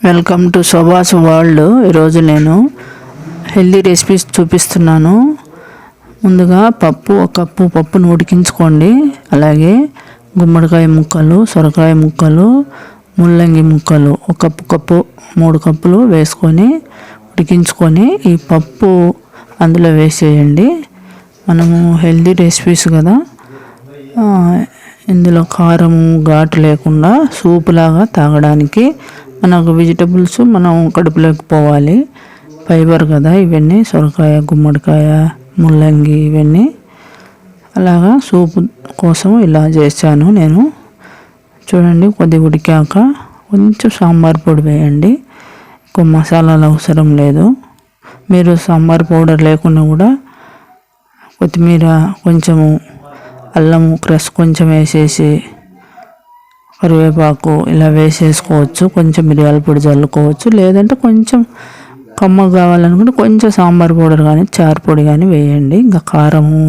Welcome to శోభాస్ world. ఈరోజు నేను healthy recipes చూపిస్తున్నాను. ముందుగా ఒక కప్పు పప్పును ఉడికించుకోండి. అలాగే గుమ్మడికాయ ముక్కలు, సొరకాయ ముక్కలు, ముల్లంగి ముక్కలు ఒక కప్పు 3 కప్పులు వేసుకొని ఉడికించుకొని ఈ పప్పు అందులో వేసేయండి. మనము హెల్దీ రెసిపీస్ కదా, ఇందులో కారము ఘాటు లేకుండా సూప్ లాగా తాగడానికి మనకు వెజిటబుల్స్ మనం కడుపులోకి పోవాలి. ఫైబర్ కదా ఇవన్నీ, సొరకాయ, గుమ్మడికాయ, ముల్లంగి ఇవన్నీ. అలాగా సూప్ కోసం ఇలా చేశాను నేను. చూడండి, కొద్దిగా ఉడికాక కొంచెం సాంబార్ పొడి వేయండి. ఎక్కువ మసాలాలు అవసరం లేదు. మీరు సాంబార్ పౌడర్ లేకుండా కూడా కొత్తిమీర, కొంచెము అల్లము క్రష్ కొంచెం వేసేసి, కరివేపాకు ఇలా వేసేసుకోవచ్చు. కొంచెం మిరియాల పొడి చల్లుకోవచ్చు. లేదంటే కొంచెం కమ్మగా కావాలనుకుంటే కొంచెం సాంబార్ పౌడర్ కానీ చారు పొడి కానీ వేయండి. ఇంకా కారము,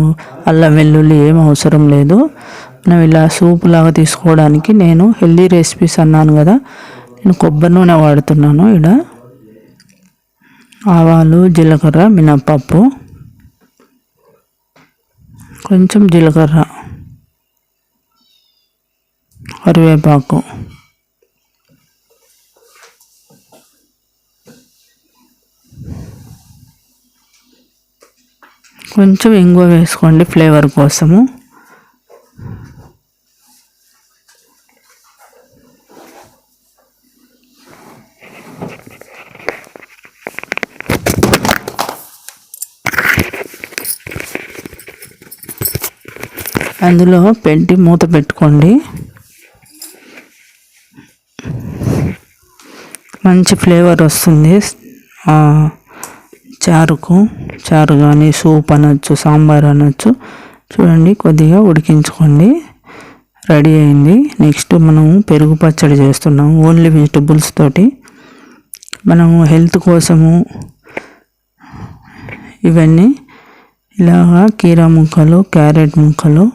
అల్లం వెల్లుల్లి ఏం అవసరం లేదు. మనం ఇలా సూప్ లాగా తీసుకోవడానికి నేను హెల్దీ రెసిపీస్ అన్నాను కదా, నేను కొబ్బరి నూనె వాడుతున్నాను. ఇక్కడ ఆవాలు, జీలకర్ర, మినప్పప్పు, కొంచెం జీలకర్ర, కరివేపాకు, కొంచెం ఇంగువ వేసుకోండి ఫ్లేవర్ కోసము. అందులో పెట్టి మూత పెట్టుకోండి. మంచి ఫ్లేవర్ వస్తుంది చారు కానీ సూప్ అనొచ్చు, సాంబార్ అనొచ్చు. చూడండి, కొద్దిగా ఉడికించుకోండి. రెడీ అయింది. నెక్స్ట్ మనము పెరుగు పచ్చడి చేస్తున్నాము ఓన్లీ వెజిటబుల్స్ తోటి. మనము హెల్త్ కోసము ఇవన్నీ ఇలాగా కీరా ముక్కలు, క్యారెట్ ముక్కలు,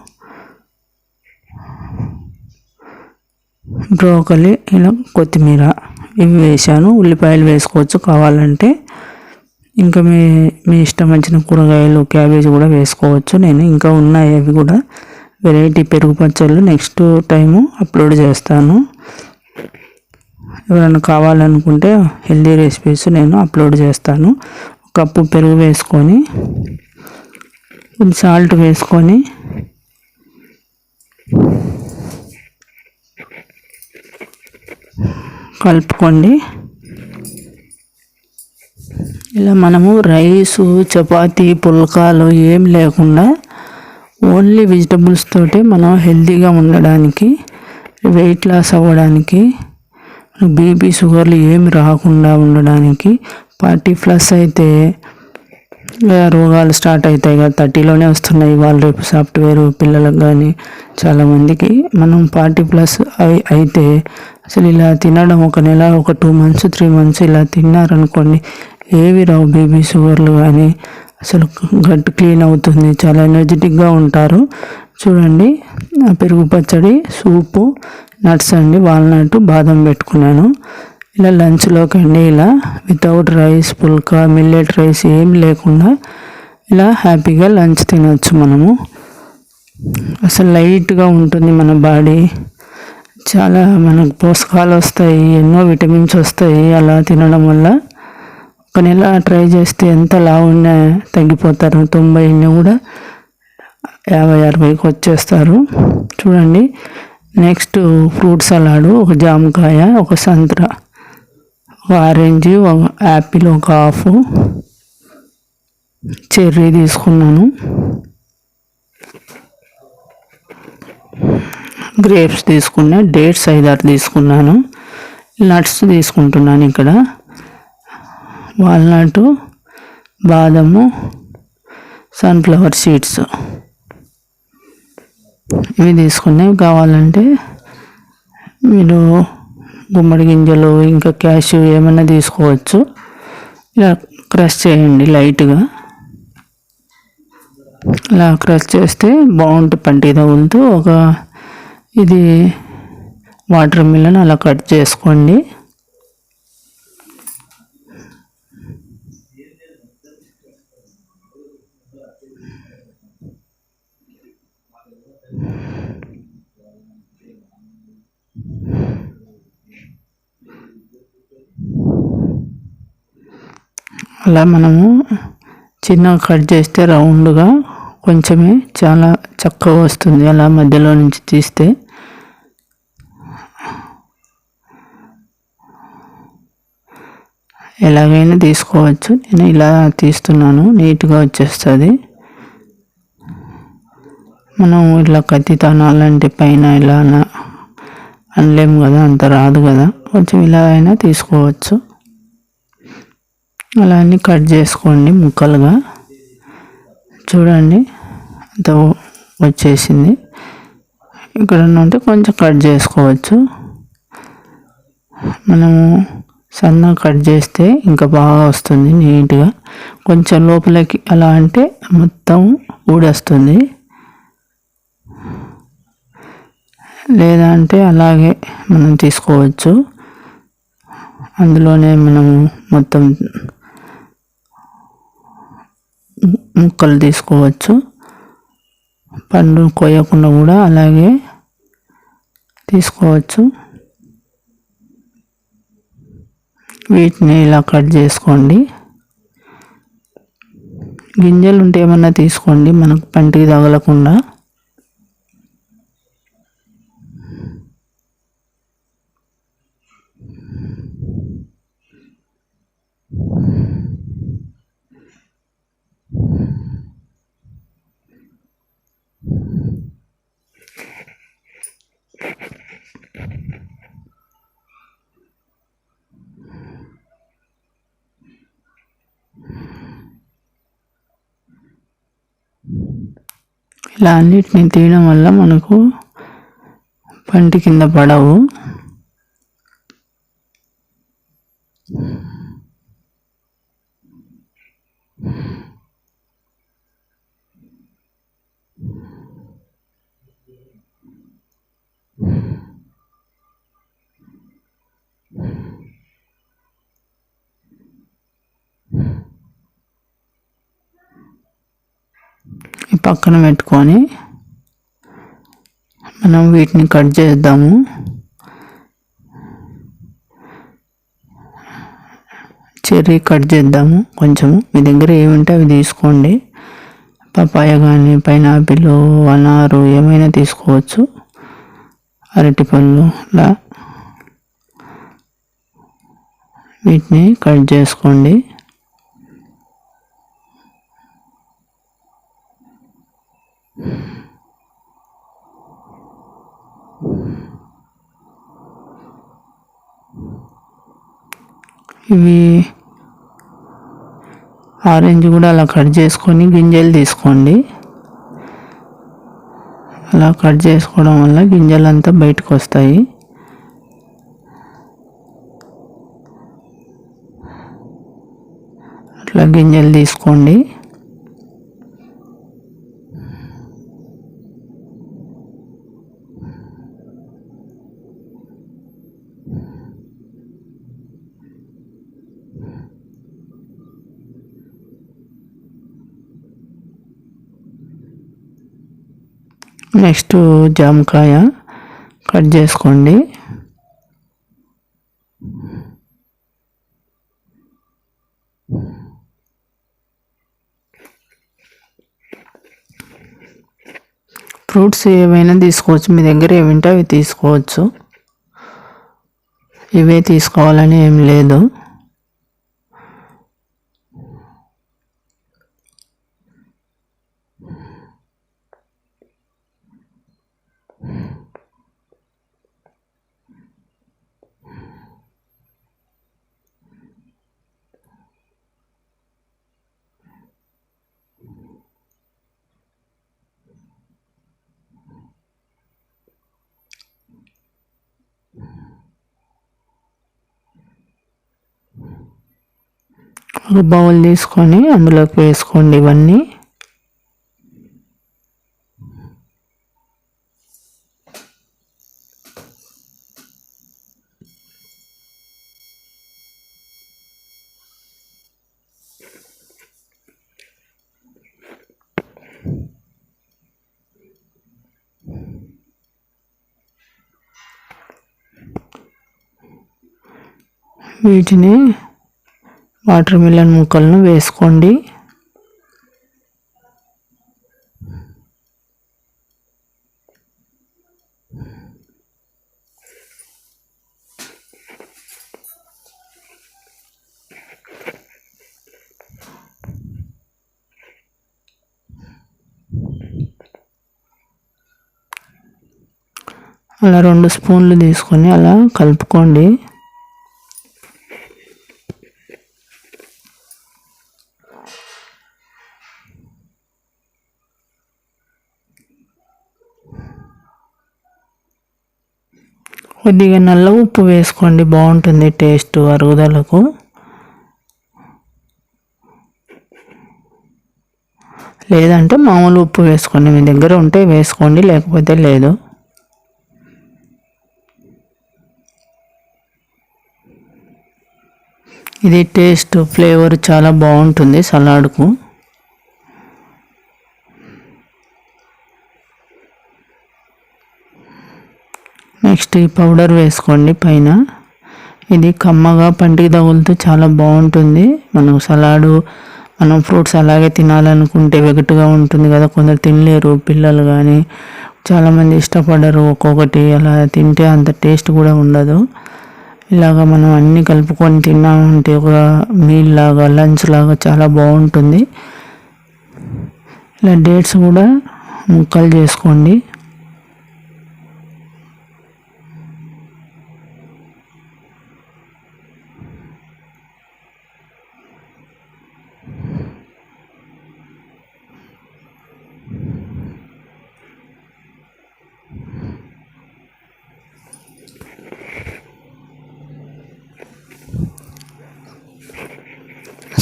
బ్రోకలి, ఇలా కొత్తిమీర ఇవి వేసాను. ఉల్లిపాయలు వేసుకోవచ్చు కావాలంటే. ఇంకా మీ ఇష్టం వచ్చిన కూరగాయలు, క్యాబేజీ కూడా వేసుకోవచ్చు. నేను ఇంకా ఉన్నాయి అవి కూడా వెరైటీ పెరుగు పచ్చళ్ళు నెక్స్ట్ టైము అప్లోడ్ చేస్తాను. ఎవరైనా కావాలనుకుంటే హెల్దీ రెసిపీస్ నేను అప్లోడ్ చేస్తాను. ఒక కప్పు పెరుగు వేసుకొని, కొంచెం సాల్ట్ వేసుకొని, కలుపుకోండి. ఇలా మనము రైసు, చపాతీ, పుల్కాలు ఏం లేకుండా ఓన్లీ వెజిటబుల్స్ తోటి మనం హెల్తీగా ఉండడానికి, వెయిట్ లాస్ అవ్వడానికి, బీపీ, షుగర్లు ఏమి రాకుండా ఉండడానికి, 40+ అయితే రోగాలు స్టార్ట్ అవుతాయి కదా, 30లోనే వస్తున్నాయి ఇవాళ రేపు సాఫ్ట్వేర్ పిల్లలకు కానీ చాలామందికి. మనం 40+ అయితే అసలు ఇలా తినడం ఒక నెల, ఒక 2 months 3 months ఇలా తిన్నారనుకోండి, ఏవి రావు బీపీ, షుగర్లు కానీ. అసలు గట్ క్లీన్ అవుతుంది, చాలా ఎనర్జెటిక్గా ఉంటారు. చూడండి, పెరుగు పచ్చడి, సూపు, నట్స్ అండి, వాల్నట్, బాదం పెట్టుకున్నాను. ఇలా లంచ్లోకి అండి, ఇలా వితౌట్ రైస్, పుల్కా, మిల్లెట్ రైస్ ఏం లేకుండా ఇలా హ్యాపీగా లంచ్ తినవచ్చు మనము. అసలు లైట్గా ఉంటుంది మన బాడీ. చాలా మనకు పోషకాలు వస్తాయి, ఎన్నో విటమిన్స్ వస్తాయి అలా తినడం వల్ల. ఒక నెల ట్రై చేస్తే ఎంత లావు ఉన్నా తగ్గిపోతారు. 90 ఉన్నా కూడా 50-60కి వచ్చేస్తారు. చూడండి, నెక్స్ట్ ఫ్రూట్ సలాడు, ఒక జామకాయ, ఒక సంత్రా, ఒక ఆరెంజ్, ఒక యాపిల్, ఒక హాఫ్ చెర్రీ తీసుకున్నాను. గ్రేప్స్ తీసుకున్నా, డేట్స్ 5-6 తీసుకున్నాను. నట్స్ తీసుకుంటున్నాను ఇక్కడ, వాల్నట్, బాదము, సన్ఫ్లవర్ సీడ్స్ ఇవి తీసుకున్నాయి. కావాలంటే మీరు గుమ్మడి గింజలు, ఇంకా క్యాష్యూ ఏమైనా తీసుకోవచ్చు. ఇలా క్రష్ చేయండి లైట్గా. ఇలా క్రష్ చేస్తే బాగుంటుంది, పంటి తగులుతూ. ఇది వాటర్ మిలన్ అలా కట్ చేసుకోండి. అలా మనము చిన్నగా కట్ చేస్తే రౌండ్గా కొంచెమే చాలా చక్కగా వస్తుంది. అలా మధ్యలో నుంచి తీస్తే ఎలాగైనా తీసుకోవచ్చు. నేను ఇలా తీస్తున్నాను, నీట్గా వచ్చేస్తుంది. మనం ఇలా కత్తి తనాలంటే పైన ఇలా అనలేము కదా, అంత రాదు కదా, కొంచెం ఇలా అయినా తీసుకోవచ్చు. అలా అన్నీ కట్ చేసుకోండి ముక్కలుగా. చూడండి అంత వచ్చేసింది. ఇక్కడ నుండి కొంచెం కట్ చేసుకోవచ్చు. మనము సన్నగా కట్ చేస్తే ఇంకా బాగా వస్తుంది నీట్గా. కొంచెం లోపలికి అలా అంటే మొత్తం ఊడొస్తుంది. లేదా అంటే అలాగే మనం తీసుకోవచ్చు. అందులోనే మనము మొత్తం ముక్కలు తీసుకోవచ్చు. పండు కోయకుండా కూడా అలాగే తీసుకోవచ్చు. వీటిని ఇలా కట్ చేసుకోండి. గింజలు ఉంటే ఏమన్నా తీసుకోండి, మనకు పంటికి తగలకుండా. ఇలా అన్నిటిని తీయడం వల్ల మనకు పంటి కింద పడవు. ఈ పక్కన పెట్టుకొని మనం వీటిని కట్ చేద్దాము. చెర్రీ కట్ చేద్దాము. కొంచెము మీ దగ్గర ఏముంటే అవి తీసుకోండి. పపాయ కానీ, పైనాపిల్, అనారు ఏమైనా తీసుకోవచ్చు. అరటిపళ్ళు ఇలా వీటిని కట్ చేసుకోండి. ఇవి ఆరెంజ్ కూడా అలా కట్ చేసుకొని గింజలు తీసుకోండి. అలా కట్ చేసుకోవడం వల్ల గింజలు అంతా బయటకు వస్తాయి. అట్లా గింజలు తీసుకోండి. నెక్స్ట్ జామకాయ కట్ చేసుకోండి. ఫ్రూట్స్ ఏవైనా తీసుకోవచ్చు, మీ దగ్గర ఏమింటే అవి తీసుకోవచ్చు. ఇవే తీసుకోవాలని ఏం లేదు. ఒక బౌల్ తీసుకొని అందులోకి వేసుకోండి ఇవన్నీ. వీటిని వాటర్ మిలన్ ముక్కలను వేసుకోండి. అలా 2 స్పూన్లు తీసుకొని అలా కలుపుకోండి. కొద్దిగా నల్ల ఉప్పు వేసుకోండి, బాగుంటుంది టేస్ట్ అరుగుదలకు. లేదంటే మామూలు ఉప్పు వేసుకోండి, మీ దగ్గర ఉంటే వేసుకోండి, లేకపోతే లేదు. ఇది టేస్ట్ ఫ్లేవర్ చాలా బాగుంటుంది సలాడ్కు. నెక్స్ట్ ఈ పౌడర్ వేసుకోండి పైన. ఇది కమ్మగా పంటికి తగులుతూ చాలా బాగుంటుంది. మనం సలాడు, మనం ఫ్రూట్స్ అలాగే తినాలనుకుంటే వెగటుగా ఉంటుంది కదా, కొందరు తినలేరు పిల్లలు కానీ, చాలామంది ఇష్టపడరు. ఒక్కొక్కటి అలా తింటే అంత టేస్ట్ కూడా ఉండదు. ఇలాగ మనం అన్నీ కలుపుకొని తిన్నామంటే ఒక మీల్ లాగా, లంచ్ లాగా చాలా బాగుంటుంది. ఇలా డేట్స్ కూడా ముక్కలు చేసుకోండి.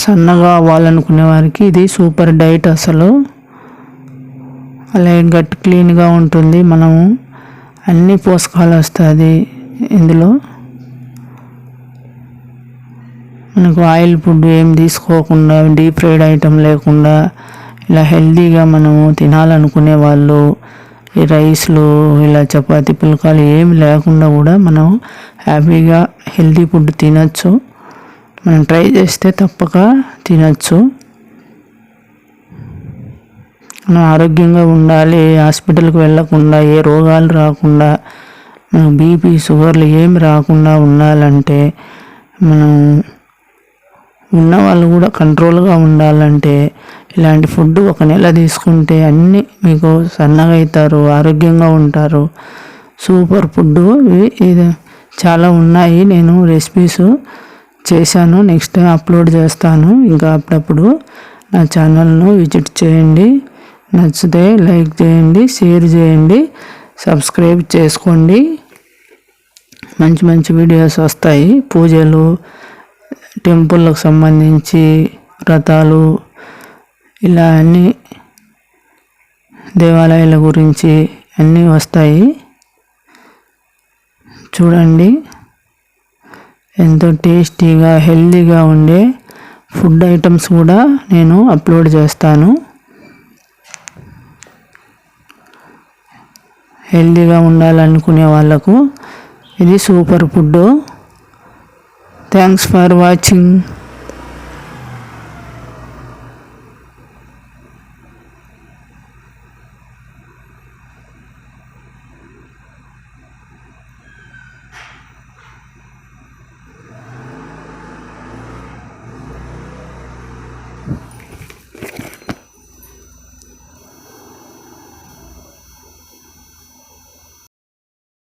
సన్నగా అవ్వాలనుకునే వారికి ఇది సూపర్ డైట్ అసలు. అలాగే గట్ క్లీన్గా ఉంటుంది. మనము అన్ని పోషకాలు వస్తుంది ఇందులో. మనకు ఆయిల్ ఫుడ్ ఏం తీసుకోకుండా, డీప్ ఫ్రైడ్ ఐటమ్ లేకుండా ఇలా హెల్తీగా మనము తినాలనుకునే వాళ్ళు ఈ రైస్లు, ఇలా చపాతీ పుల్కాలు ఏమి లేకుండా కూడా మనం హ్యాపీగా హెల్తీ ఫుడ్ తినచ్చు. మనం ట్రై చేస్తే తప్పక తినచ్చు. మనం ఆరోగ్యంగా ఉండాలి, హాస్పిటల్కి వెళ్ళకుండా, ఏ రోగాలు రాకుండా, మనం బీపీ షుగర్లు ఏమి రాకుండా ఉండాలంటే, మనం ఉన్న వాళ్ళు కూడా కంట్రోల్గా ఉండాలంటే ఇలాంటి ఫుడ్ 1 నెల తీసుకుంటే అన్నీ మీకు సన్నగా అవుతారు, ఆరోగ్యంగా ఉంటారు. సూపర్ ఫుడ్ ఇది. చాలా ఉన్నాయి, నేను రెసిపీస్ చేశాను, నెక్స్ట్ టైం అప్లోడ్ చేస్తాను. ఇంకా అప్పుడప్పుడు నా ఛానల్ను విజిట్ చేయండి. నచ్చితే లైక్ చేయండి, షేర్ చేయండి, సబ్స్క్రైబ్ చేసుకోండి. మంచి మంచి వీడియోస్ వస్తాయి. పూజలు, టెంపుల్లకు సంబంధించి వ్రతాలు, ఇలా అన్నీ దేవాలయాల గురించి అన్నీ వస్తాయి. చూడండి, ఎంతో టేస్టీగా హెల్తీగా ఉండే ఫుడ్ ఐటమ్స్ కూడా నేను అప్లోడ్ చేస్తాను. హెల్తీగా ఉండాలనుకునే వాళ్ళకు ఇది super food. Thanks for watching.